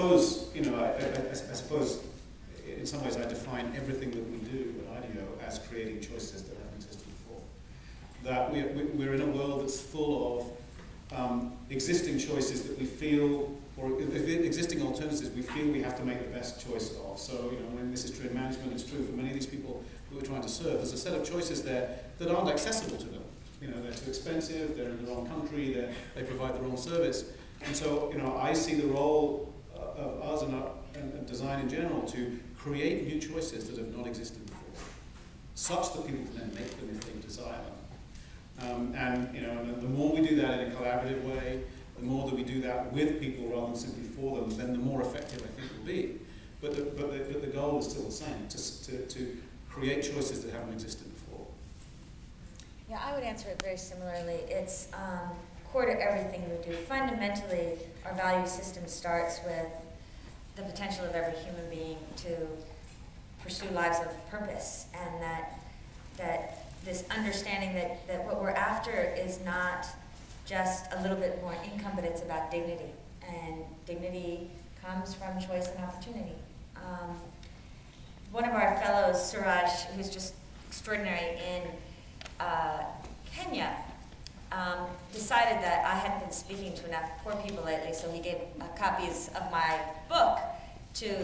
suppose, you know, I suppose in some ways I define everything that we do at IDEO as creating choices that haven't existed before. That we're in a world that's full of existing choices that we feel, or existing alternatives we feel we have to make the best choice of. So, you know, when this is true in management, it's true for many of these people who we're trying to serve. There's a set of choices there that aren't accessible to them. You know, they're too expensive, they're in the wrong country, they provide the wrong service. And so, you know, I see the role of us and design in general to create new choices that have not existed before, such that people can then make them if they desire them. And, you know, and the more we do that in a collaborative way, the more that we do that with people rather than simply for them, then the more effective I think we'll be. But the goal is still the same, to create choices that haven't existed before. Yeah, I would answer it very similarly. It's core to everything we do. Fundamentally, our value system starts with the potential of every human being to pursue lives of purpose, and that this understanding that what we're after is not just a little bit more income, but it's about dignity. And dignity comes from choice and opportunity. One of our fellows, Suraj, who's just extraordinary in Kenya, decided that I hadn't been speaking to enough poor people lately, so he gave copies of my book to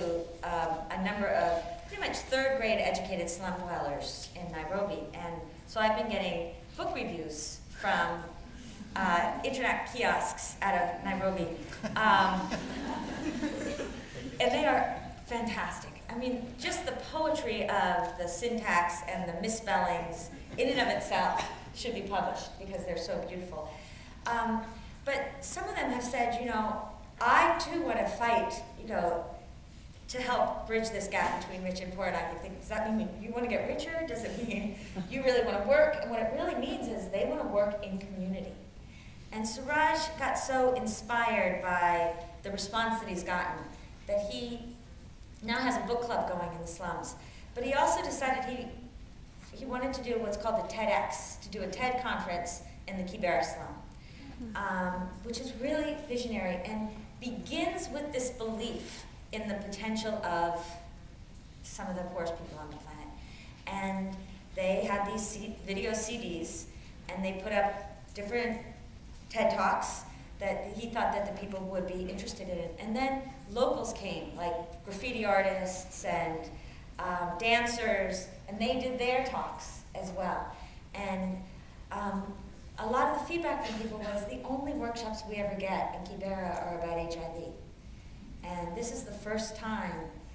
a number of pretty much third grade educated slum dwellers in Nairobi. And so I've been getting book reviews from internet kiosks out of Nairobi. And they are fantastic. I mean, just the poetry of the syntax and the misspellings in and of itself should be published because they're so beautiful. But some of them have said, you know, I too want to fight, you know, to help bridge this gap between rich and poor. And I think, does that mean you want to get richer? Does it mean you really want to work? And what it really means is they want to work in community. And Suraj got so inspired by the response that he's gotten that he now has a book club going in the slums. But he also decided he wanted to do what's called the TEDx, to do a TED conference in the Kibera slum, which is really visionary and begins with this belief in the potential of some of the poorest people on the planet. And they had these video CDs, and they put up different TED Talks that he thought that the people would be interested in. And then locals came, like graffiti artists and dancers, and they did their talks as well. And a lot of the feedback from people was the only workshops we ever get in Kibera are about HIV. And this is the first time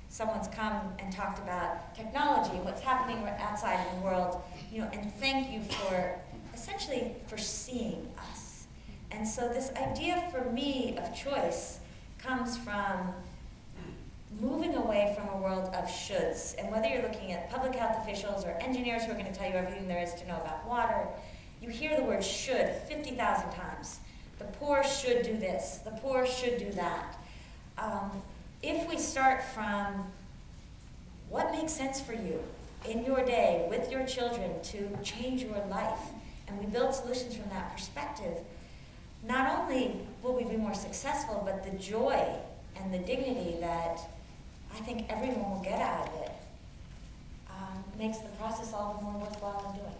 someone's come and talked about technology, what's happening outside in the world, you know, and thank you for essentially for seeing us. And so this idea for me of choice comes from moving away from a world of shoulds. And whether you're looking at public health officials or engineers who are going to tell you everything there is to know about water, you hear the word should 50,000 times. The poor should do this. The poor should do that. If we start from what makes sense for you in your day with your children to change your life, and we build solutions from that perspective, not only will we be more successful, but the joy and the dignity that I think everyone will get out of it makes the process all the more worthwhile in doing.